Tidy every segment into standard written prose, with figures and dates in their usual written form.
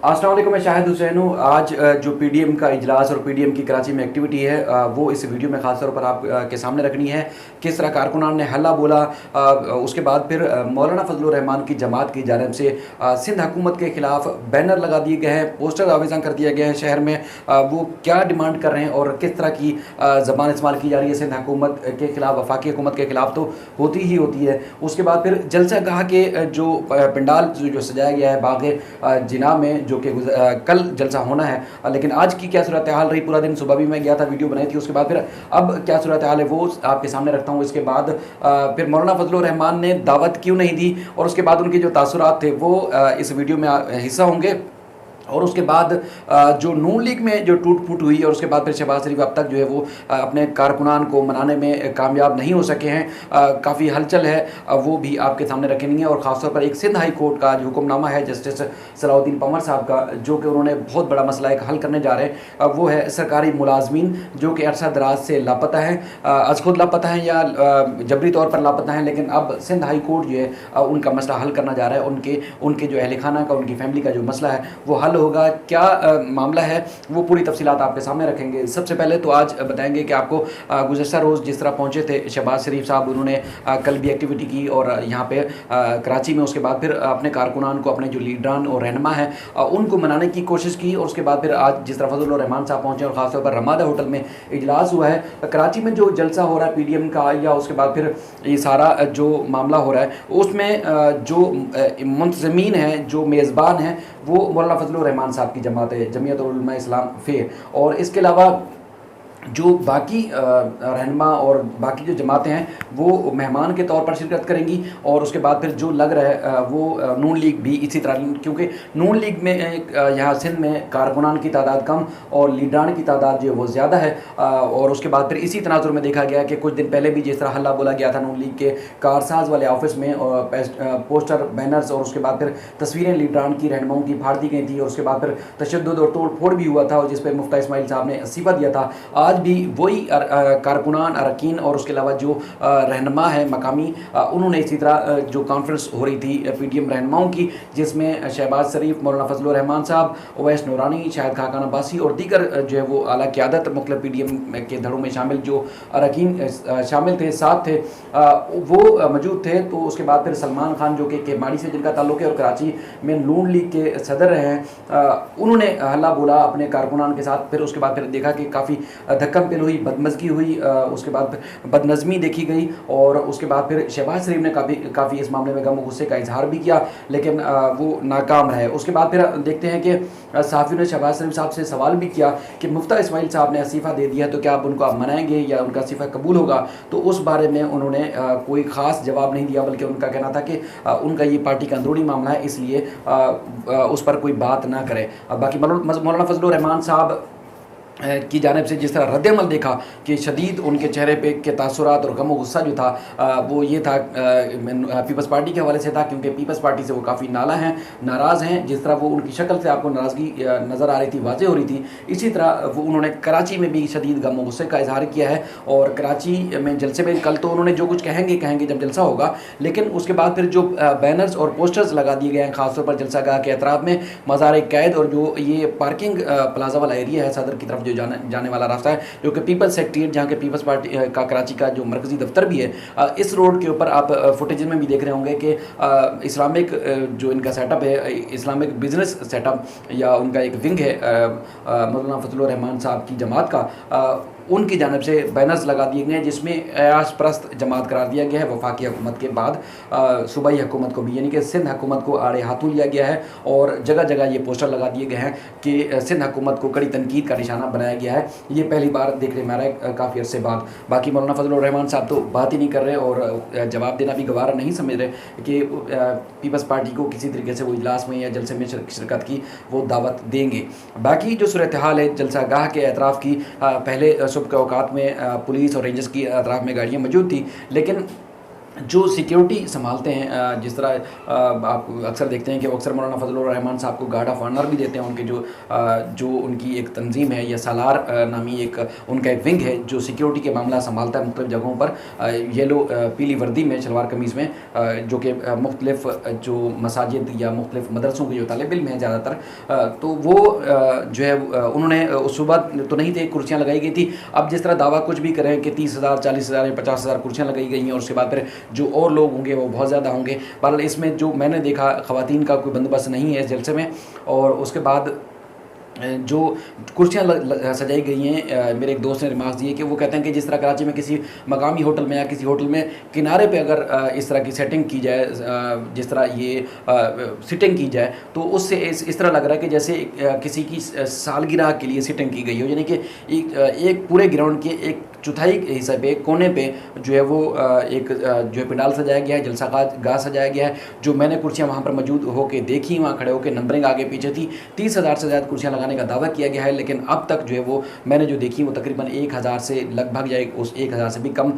अस्सलाम वालेकुम, मैं शाहिद हुसैन हूँ। आज जो पीडीएम का इजलास और पीडीएम की कराची में एक्टिविटी है वो इस वीडियो में ख़ास तौर पर आप के सामने रखनी है। किस तरह कारकुनान ने हल्ला बोला, उसके बाद फिर मौलाना फजलुर रहमान की जमात की जानिब से सिंध हुकूमत के ख़िलाफ़ बैनर लगा दिए गए हैं, पोस्टर आवेज़न कर दिया गया है शहर में। वो क्या डिमांड कर रहे हैं और किस तरह की ज़बान इस्तेमाल की जा रही है सिंध हुकूमत के ख़िलाफ़, वफाकी हुकूमत के ख़िलाफ़ तो होती ही होती है। उसके बाद फिर जलसा गाह के जो पंडाल जो सजाया गया है बाग़ जिना में, जो कि कल जलसा होना है, लेकिन आज की क्या सूरत हाल रही, पूरा दिन सुबह भी मैं गया था, वीडियो बनाई थी। उसके बाद फिर अब क्या सूरत हाल है वो आपके सामने रखता हूँ। इसके बाद फिर मौलाना फजलुर रहमान ने दावत क्यों नहीं दी और उसके बाद उनके जो तासुरात थे वो इस वीडियो में हिस्सा होंगे। और उसके बाद जो नून लीग में जो टूट फूट हुई और उसके बाद फिर शहबाज शरीफ अब तक जो है वो अपने कारकुनान को मनाने में कामयाब नहीं हो सके हैं, काफ़ी हलचल है, वो भी आपके सामने रखेंगे। और ख़ासतौर पर एक सिंध हाई कोर्ट का जो हुक्मनामा है जस्टिस सलाउद्दीन पंवर साहब का, जो कि उन्होंने बहुत बड़ा मसला एक हल करने जा रहे हैं, वो है सरकारी मुलाजमीन जो कि अरसा दराज से लापता हैं, अज खुद लापता हैं या जबरी तौर पर लापता हैं, लेकिन अब सिंध हाई कोर्ट जो है उनका मसला हल करना जा रहा है। उनके जो अहल खाना का, उनकी फैमिली का जो मसला है वो हल होगा। क्या मामला है वो पूरी तफसीलात आपके सामने रखेंगे। सबसे पहले तो आज बताएंगे कि आपको गुज़श्ता रोज़ जिस तरह पहुंचे थे शहबाज शरीफ साहब, उन्होंने कल भी एक्टिविटी की और यहाँ पे कराची में, उसके बाद फिर अपने कारकुनान को, अपने जो लीडरान और रहनुमा हैं उनको मनाने की कोशिश की। और उसके बाद फिर आज जिस तरह फजलुर रहमान साहब पहुँचे और ख़ासतौर पर रमादा होटल में इजलास हुआ है कराची में, जो जलसा हो रहा है पीडीएम का, या उसके बाद फिर ये सारा जो मामला हो रहा है उसमें जो मुंतज़मीन हैं, जो मेज़बान हैं, वो मौलाना फजलुर रहमान साहब की जमात है, जमीयत उलमा इस्लाम फ़े। और इसके अलावा जो बाकी रहनुमा और बाकी जो जमातें हैं वो मेहमान के तौर पर शिरकत करेंगी। और उसके बाद फिर जो लग रहा है वो नून लीग भी इसी तरह, क्योंकि नून लीग में यहाँ सिंध में कारकुनान की तादाद कम और लीडरान की तादाद जो है वो ज़्यादा है। और उसके बाद फिर इसी तनाजुर में देखा गया कि कुछ दिन पहले भी जिस तरह हल्ला बोला गया था नून लीग के कारसाज वाले ऑफिस में, पोस्टर बैनर्स और उसके बाद फिर तस्वीरें लीडरान की, रहनुमाओं की फाड़ दी गई थी। और उसके बाद फिर तशद्दुद और तोड़ फोड़ भी हुआ था और जिस पर मुफ्ती इस्माइल साहब ने इस्तीफ़ा दिया था। आज भी वही कारकुनान, अरकान और उसके अलावा जो रहनुमा है मकामी, उन्होंने इसी तरह जो कॉन्फ्रेंस हो रही थी पीडीएम रहनुमाओं की, जिसमें शहबाज शरीफ, मौलाना फजलुर रहमान साहब, ओवैस नूरानी, शाहिद खाकान अब्बासी और दीगर जो है वो आला क़यादत मुख्तलिफ पीडीएम के धड़ों में शामिल जो अरकान शामिल थे, साथ थे, वो मौजूद थे। तो उसके बाद फिर सलमान खान जो कि केमाड़ी से जिनका ताल्लुक़ है और कराची में नून लीग के सदर रहे हैं, उन्होंने हल्ला बोला अपने कारकुनान के साथ। फिर उसके बाद फिर देखा कि काफ़ी धक्कम पेल हुई, बदमज़गी हुई, उसके बाद बदनज़मी देखी गई। और उसके बाद फिर शहबाज शरीफ ने काफ़ी इस मामले में गम और गुस्से का इजहार भी किया, लेकिन वो नाकाम रहे। उसके बाद फिर देखते हैं कि सहाफ़ियों ने शहबाज शरीफ साहब से सवाल भी किया कि मुफ्ती इस्माइल साहब ने इस्तीफ़ा दे दिया तो क्या आप उनको मनाएंगे या उनका इस्तीफ़ा कबूल होगा। तो उस बारे में उन्होंने कोई ख़ास जवाब नहीं दिया, बल्कि उनका कहना था कि उनका ये पार्टी का अंदरूनी मामला है, इसलिए उस पर कोई बात ना करें। बाकी मौलाना फजलुर रहमान साहब की जानिब से जिस तरह रद्दमल देखा कि शदीद उनके चेहरे पे के तासुरात और गम गुस्सा जो था वो ये था पीपल्स पार्टी के हवाले से था, क्योंकि पीपल्स पार्टी से वो काफ़ी नाराज़ हैं। जिस तरह वो उनकी शक्ल से आपको नाराज़गी नज़र आ रही थी, वाज़ेह हो रही थी, इसी तरह वो उन्होंने कराची में भी शदीद गम गुस्से का इजहार किया है। और कराची में जलसे में कल तो उन्होंने जो कुछ कहेंगे जब जलसा होगा, लेकिन उसके बाद फिर जो बैनर्स और पोस्टर्स लगा दिए गए हैं ख़ासतौर पर जलसा गाह के अतराफ़ में, मज़ार कैद और जो ये पार्किंग प्लाजा वाला एरिया है सदर की तरफ जो जाने वाला रास्ता है, जो कि पीपल्स सेक्रेटेरिएट, जहाँ के पीपल्स पार्टी का कराची का जो मरकज़ी दफ्तर भी है, इस रोड के ऊपर आप फुटेज में भी देख रहे होंगे कि इस्लामिक जो इनका सेटअप है, इस्लामिक बिजनेस सेटअप या उनका एक विंग है मौलाना फजलुर रहमान साहब की जमात का, उनकी जानिब से बैनर्स लगा दिए गए हैं जिसमें अयाश परस्त जमात करार दिया गया है। वफाकी हुकूमत के बाद सूबाई हुकूमत को भी, यानी कि सिंध हुकूमत को आड़े हाथों लिया गया है और जगह जगह ये पोस्टर लगा दिए गए हैं कि सिंध हुकूमत को कड़ी तनकीद का निशाना बनाया गया है। ये पहली बार देखने में आ रहा है काफ़ी अरसे बाद। बाकी मौलाना फजलुर रहमान साहब तो बात ही नहीं कर रहे और जवाब देना भी गवारा नहीं समझ रहे कि पीपल्स पार्टी को किसी तरीके से वो इजलास में या जलसे में शिरकत की वो दावत देंगे। बाकी जो सूरत हाल है जलसा गाह के अतराफ़ की, पहले सुबह के औकात में पुलिस और रेंजर्स की अतराफ़ में गाड़ियाँ मौजूद थी, लेकिन जो सिक्योरिटी संभालते हैं, जिस तरह आप अक्सर देखते हैं कि वो अक्सर मौलाना फजलुर रहमान साहब को गार्ड ऑफ ऑनर भी देते हैं। उनके जो उनकी एक तंजीम है या सालार नामी एक उनका एक विंग है जो सिक्योरिटी के मामला संभालता है मुख्तलिफ जगहों पर, येलो पीली वर्दी में शलवार कमीज़ में, जो कि मुख्तलिफ जो मसाजिद या मुख्तलिफ मदरसों के जो तालिब इल्म हैं ज़्यादातर, तो वो जो है उन्होंने उस सुबह तो नहीं थे, कुर्सियाँ लगाई गई थी। अब जिस तरह दावा कुछ भी करें कि 30,000 40,000 या 50,000 कुर्सियाँ लगाई गई हैं और उसके बाद फिर जो और लोग होंगे वो बहुत ज़्यादा होंगे। बहरहाल इसमें जो मैंने देखा ख़वातीन का कोई बंदोबस्त नहीं है इस जलसे में। और उसके बाद जो कुर्सियाँ सजाई गई हैं, मेरे एक दोस्त ने रिमार्क्स दिए कि वो कहते हैं कि जिस तरह कराची में किसी मकामी होटल में या किसी होटल में किनारे पे अगर इस तरह की सेटिंग की जाए, जिस तरह ये सिटिंग की जाए, तो उससे इस तरह लग रहा है कि जैसे किसी की सालगिरह के लिए सिटिंग की गई हो, यानी कि एक पूरे ग्राउंड के एक चौथाई हिस्से पे कोने पे जो है वो एक जो है पंडाल सजाया गया है, जलसा गाह सजाया गया है। जो मैंने कुर्सियाँ वहाँ पर मौजूद होकर देखी, वहाँ खड़े होकर नंबरिंग आगे पीछे थी, 30,000 से ज़्यादा कुर्सियाँ लगाने का दावा किया गया है, लेकिन अब तक जो है वो मैंने जो देखी वो तकरीबन 1,000 से लगभग या उस 1,000 से भी कम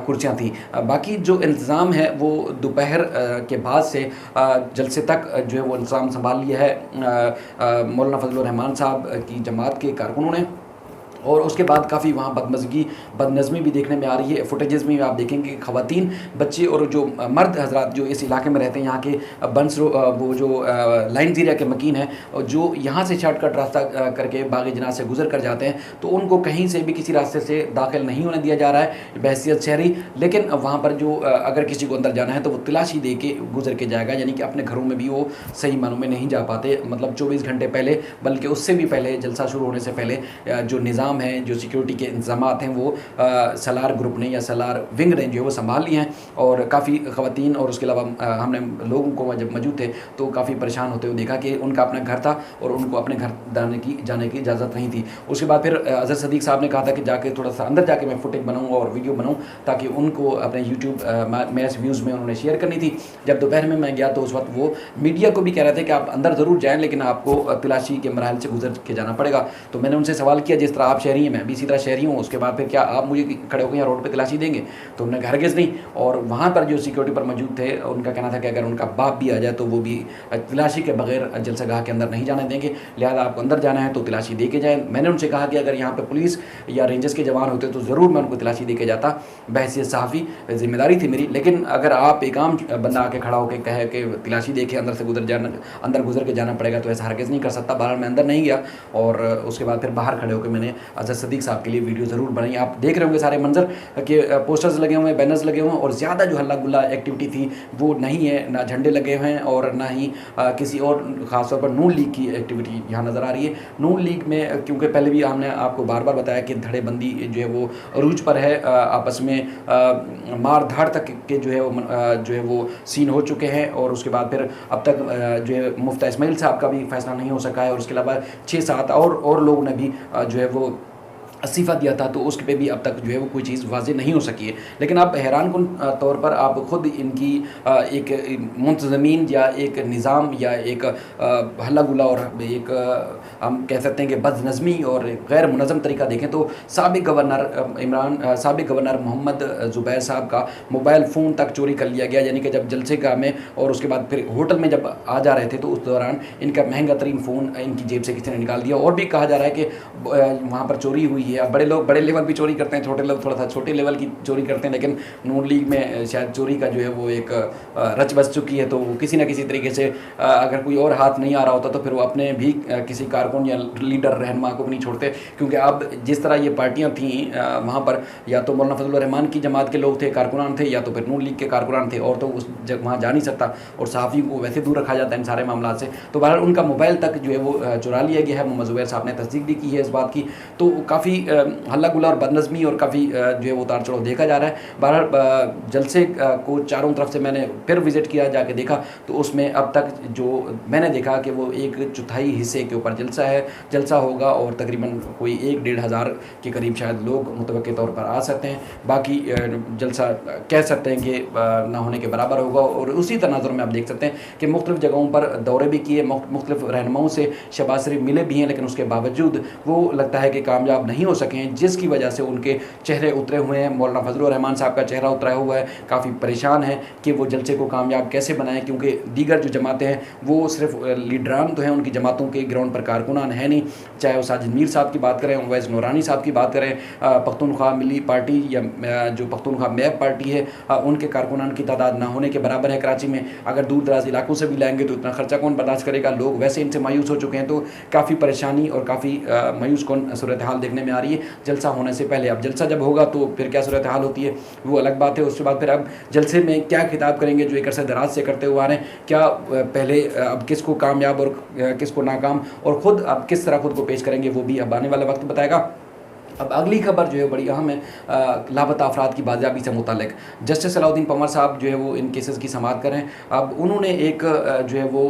कुर्सियाँ थी। बाकी जो इंतज़ाम है वो दोपहर के बाद से जलसे तक जो है वो इंतज़ाम संभाल लिया है मौलाना फजलुर रहमान साहब की जमात के कारकुनों ने। और उसके बाद काफ़ी वहाँ बदनज़मी भी देखने में आ रही है। फुटेजेस में आप देखेंगे ख़वातीन, बच्चे और जो मर्द हजरात जो इस इलाके में रहते हैं, यहाँ के वो जो लाइन ज़ीरा के मकीन हैं, जो यहाँ से शॉर्टकट रास्ता करके बाग़ जनाज़ से गुजर कर जाते हैं, तो उनको कहीं से भी किसी रास्ते से दाखिल नहीं होने दिया जा रहा है बहैसियत शहरी। लेकिन वहाँ पर जो अगर किसी को अंदर जाना है तो वो तलाशी दे के गुजर के जाएगा, यानी कि अपने घरों में भी वो सही मानों में नहीं जा पाते। मतलब 24 घंटे पहले, बल्कि उससे भी पहले, जलसा शुरू होने से पहले जो निज़ाम है, जो सिक्योरिटी के इंतजाम हैं, वो सलार ग्रुप ने या सलार विंग ने जो है वो संभाल लिए हैं। और काफ़ी ख़वातीन और उसके अलावा हमने लोगों को जब मौजूद थे तो काफ़ी परेशान होते हुए देखा कि उनका अपना घर था और उनको अपने घर जाने की इजाज़त नहीं थी। उसके बाद फिर अज़हर सदीक़ साहब ने कहा था कि जाके थोड़ा सा अंदर जाके मैं फुटेज बनाऊँ और वीडियो बनाऊँ ताकि उनको अपने यूट्यूब मैच व्यूज़ में उन्होंने शेयर करनी थी। जब दोपहर में मैं गया तो उस वक्त वो मीडिया को भी कह रहे थे कि आप अंदर ज़रूर जाएँ, लेकिन आपको तलाशी के मराहल से गुजर के जाना पड़ेगा। तो मैंने उनसे सवाल किया, जिस तरह आप शहरी हैं, मैं भी इसी तरह शहरी हूँ, उसके बाद फिर क्या आप मुझे खड़े होकर यहाँ रोड पे तलाशी देंगे? तो उन्होंने कहा हरगिज़ नहीं। और वहाँ पर जो सिक्योरिटी पर मौजूद थे उनका कहना था कि अगर उनका बाप भी आ जाए तो वो भी तलाशी के बगैर जलसागाह के अंदर नहीं जाने देंगे, लिहाजा आपको अंदर जाना है तो तलाशी दे के जाएँ। मैंने उनसे कहा कि अगर यहाँ पर पुलिस या रेंजर्स के जवान होते तो ज़रूर मैं उनको तलाशी दे के जाता, बहैसियत सहाफ़ी ज़िम्मेदारी थी मेरी। लेकिन अगर आप एक आम बंदा आके खड़ा होकर कहे कि तलाशी दे के अंदर गुजर के जाना पड़ेगा, तो ऐसा हरगिज़ नहीं कर सकता। बहरहाल मैं अंदर नहीं गया और उसके बाद फिर बाहर खड़े होकर मैंने अज़हर सदीक़ साहब के लिए वीडियो ज़रूर बनाई। आप देख रहे होंगे सारे मंजर कि पोस्टर्स लगे हुए हैं, बैनर्स लगे हुए हैं, और ज़्यादा जो हल्ला गुल्ला एक्टिविटी थी वो नहीं है, ना झंडे लगे हुए हैं और ना ही किसी और ख़ासतौर पर नून लीग की एक्टिविटी यहाँ नज़र आ रही है। नून लीग में क्योंकि पहले भी हमने आपको बार बार बताया कि धड़ेबंदी जो है वो अरूज पर है, आपस में मार धाड़ तक के जो है वो सीन हो चुके हैं। और उसके बाद फिर अब तक जो है मुफ्ती इस्माइल साहब का भी फैसला नहीं हो सका है, और उसके अलावा 6-7 और लोगों ने भी जो है वो इस्तीफ़ा दिया था, तो उसके पे भी अब तक जो है वो कोई चीज़ वाज़ेह नहीं हो सकी है। लेकिन आप हैरानकुन तौर पर आप ख़ुद इनकी एक मुंतज़मीन या एक निज़ाम या एक हल्ला गुल्ला और एक हम कह सकते हैं कि बदनज़मी और गैर मुनज़्ज़म तरीका देखें तो साबिक़ गवर्नर मोहम्मद ज़ुबैर साहब का मोबाइल फ़ोन तक चोरी कर लिया गया। यानी कि जब जलसेगाह में और उसके बाद फिर होटल में जब आ जा रहे थे तो उस दौरान इनका महंगा तरीन फ़ोन इनकी जेब से किसी ने निकाल दिया। और भी कहा जा रहा है कि वहाँ पर चोरी हुई है। अब बड़े लेवल भी चोरी करते हैं, छोटे लेवल थोड़ा सा छोटे लेवल की चोरी करते हैं, लेकिन नून लीग में शायद चोरी का जो है वो एक रच बस चुकी है। तो किसी न किसी तरीके से अगर कोई और हाथ नहीं आ रहा होता तो फिर वो अपने भी किसी कारकुन या लीडर रहनुमा को भी नहीं छोड़ते। क्योंकि अब जिस तरह ये पार्टियाँ थीं वहाँ पर या तो मौलाना फजलुर रहमान की जमात के लोग थे, कारकुनान थे, या तो फिर नून लीग के कारकुनान थे, और तो उस वहाँ जा नहीं सकता और सहाफ़ी को वैसे दूर रखा जाता है इन सारे मामला से। तो बहरहाल उनका मोबाइल तक जो है वो चुरा लिया गया है। मोहम्मद ज़ुबैर साहब ने तस्दीक भी की है इस बात की। तो काफ़ी हल्ला गुल्ला और बदनज़मी और काफ़ी जो है वो उतार चढ़ाव देखा जा रहा है। बहरहाल जलसे को चारों तरफ से मैंने फिर विज़िट किया, जाके देखा तो उसमें अब तक जो मैंने देखा कि वो 1/4 हिस्से के ऊपर जलसा होगा और तकरीबन कोई 1-1.5 हज़ार के करीब शायद लोग मुतवक्के तौर पर आ सकते हैं। बाकी जलसा कह सकते हैं कि ना होने के बराबर होगा। और उसी तनाज़ुर में आप देख सकते हैं कि मुख्तलिफ़ जगहों पर दौरे भी किए, मुख्तलिफ़ रहनुमाओं से शहबाज शरीफ मिले भी हैं, लेकिन उसके बावजूद वो लगता है कि कामयाब नहीं हो सकें, जिसकी वजह से उनके चेहरे उतरे हुए हैं। मौलाना फजलुर रहमान साहब का चेहरा उतरा हुआ है, काफ़ी परेशान है कि वो जलसे को कामयाब कैसे बनाएं, क्योंकि दीगर जो जमातें हैं वो सिर्फ लीडरान तो हैं, उनकी जमातों के ग्राउंड पर कारकुनान है नहीं। चाहे वो साजिद मीर साहब की बात करें, उवैस नूरानी साहब की बात करें, पख्तूनख्वा मिली पार्टी या जो पख्तूनख्वा मैप पार्टी है, उनके कारकुनान की तादाद ना होने के बराबर है कराची में। अगर दूर दराज इलाकों से भी लाएंगे तो इतना खर्चा कौन बर्दाश्त करेगा। लोग वैसे इनसे मायूस हो चुके हैं, तो काफ़ी परेशानी और काफ़ी मायूस कौन सूरत हाल देखने में आ रही है जलसा होने से पहले। अब जलसा जब होगा तो फिर क्या सूरत हाल होती है वो अलग बात है। उसके बाद फिर अब जलसे में क्या खिताब करेंगे जो एक अरसे दराज से करते हुए आ रहे हैं, क्या पहले अब किसको कामयाब और किसको नाकाम और ख़ुद अब किस तरह खुद को पेश करेंगे वो भी अब आने वाला वक्त बताएगा। अब अगली खबर जो है बड़ी अहम है, लापता अफराद की बाजियाबी से मुतालिक। जस्टिस सलाउद्दीन पंवर साहब जो है वो इन केसेस की समाअत करें। अब उन्होंने एक जो है वो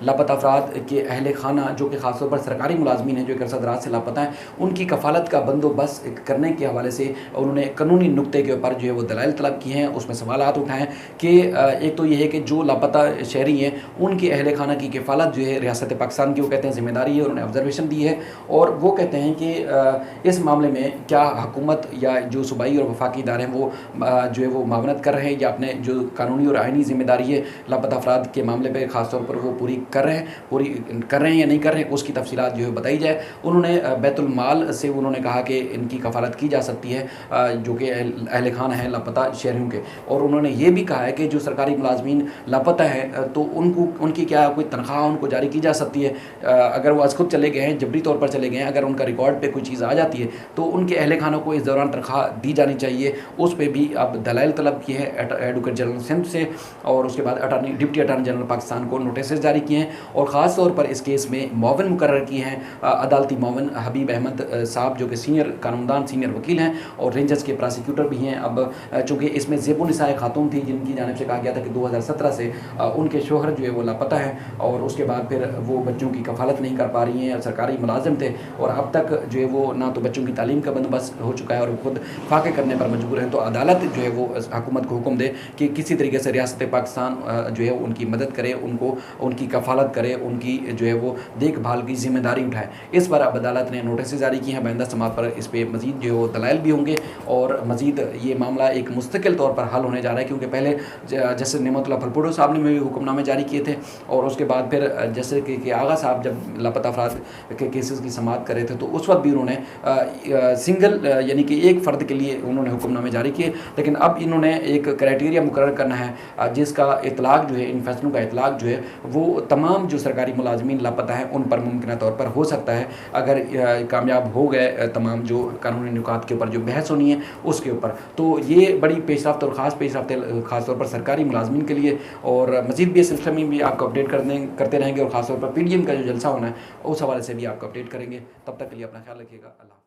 लापता अफराद के अहल खाना जो कि ख़ासतौर पर सरकारी मुलाजमीन हैं जो एक अरसा दराज से लापता हैं, उनकी कफ़ालत का बंदोबस्त करने के हवाले से उन्होंने कानूनी नुक्ते के ऊपर जो है वो दलाइल तलब किए हैं। उसमें सवालात उठाएँ कि एक तो ये है कि जो लापता शहरी हैं उनकी अहल खाना की कफ़ालत जो है रियासत पाकिस्तान की वो कहते हैं ज़िम्मेदारी है, उन्होंने ऑब्जर्वेशन दी है। और वो कहते हैं कि इस मामले में क्या हुकूमत या जो सूबाई और वफाकी इदारे हैं वो जो है वो मावनत कर रहे हैं या अपने जो कानूनी और आइनी जिम्मेदारी है लापता अफराद के मामले पर ख़ासतौर पर वो पूरी कर रहे हैं या नहीं कर रहे हैं, उसकी तफसीलात जो है बताई जाए। उन्होंने बैतुल माल से उन्होंने कहा कि इनकी कफ़ालत की जा सकती है जो कि अहल खाना है लापता शहरियों के। और उन्होंने ये भी कहा है कि जो सरकारी मुलाजमीन लापता हैं तो उनकी क्या कोई तनख्वाह उनको जारी की जा सकती है। अगर वो आज खुद चले गए हैं, जबरी तौर पर चले गए हैं, अगर उनका रिकॉर्ड पर कोई चीज़ आ जाती है तो उनके अहल खानों को इस दौरान तनख्वाह दी जानी चाहिए। उस पर भी अब दलाइल तलब किए हैं एडवोकेट जनरल सिंध से, और उसके बाद डिप्टी अटार्नी जनरल पाकिस्तान को नोटिस जारी किए हैं। और ख़ास तौर पर इस केस में मुआविन मुकर्रर किए हैं अदालती मुआविन हबीब अहमद साहब जो कि सीनियर कानूनदान सीनियर वकील हैं और रेंजर्स के प्रोसिक्यूटर भी हैं। अब चूँकि इसमें ज़ेबुनिसाए खातून थी जिनकी जानिब से कहा गया था कि 2017 से उनके शोहर जो है वो लापता हैं और उसके बाद फिर वो बच्चों की कफ़ालत नहीं कर पा रही हैं, सरकारी मुलाजिम थे और अब तक जो है वो ना तो बच्चों की तालीम का बंदोबस्त हो चुका है और खुद फाके करने पर मजबूर हैं। तो अदालत जो है वो हुकूमत को हुक्म दे कि किसी तरीके से रियासत पाकिस्तान जो है उनकी मदद करे, उनको उनकी कफ़ालत करे, उनकी जो है वो देखभाल की जिम्मेदारी उठाए। इस पर अब अदालत ने नोटिस जारी किए हैं। बाइंदा समात पर इस पर मज़ीद जो है वो दलाइल भी होंगे और मज़ीद ये मामला एक मुस्तकिल तौर पर हल होने जा रहा है, क्योंकि पहले जस्टिस नेमतुल्लाह फलपुरो साहब ने भी हुक्मनामे जारी किए थे और उसके बाद फिर जैसे कि आगा साहब जब लापता अफराद के केसेस की समाअत कर रहे थे तो उस वक्त भी उन्होंने सिंगल यानी कि एक फ़र्द के लिए उन्होंने हुक्मनामे जारी किए। लेकिन अब इन्होंने एक क्राइटेरिया मुकर्रर करना है जिसका इतलाक़ जो है, इन फैसलों का इतलाक़ जो है वो तमाम जो सरकारी मुलाजमीन लापता हैं उन पर मुमकिन तौर पर हो सकता है अगर कामयाब हो गए तमाम जो कानूनी नुकात के ऊपर जो बहस होनी है उसके ऊपर। तो ये बड़ी पेशरफ्त और ख़ास पेशरफ्त है ख़ास तौर पर सरकारी मुलाजमीन के लिए। और मज़ीद भी इस सिलसिले में भी आपको अपडेट करते रहेंगे और ख़ास तौर पर PDM का जो जलसा होना है उस हवाले से भी आपको अपडेट करेंगे। तब तक के लिए अपना ख्याल रखिएगा। अल्लाह।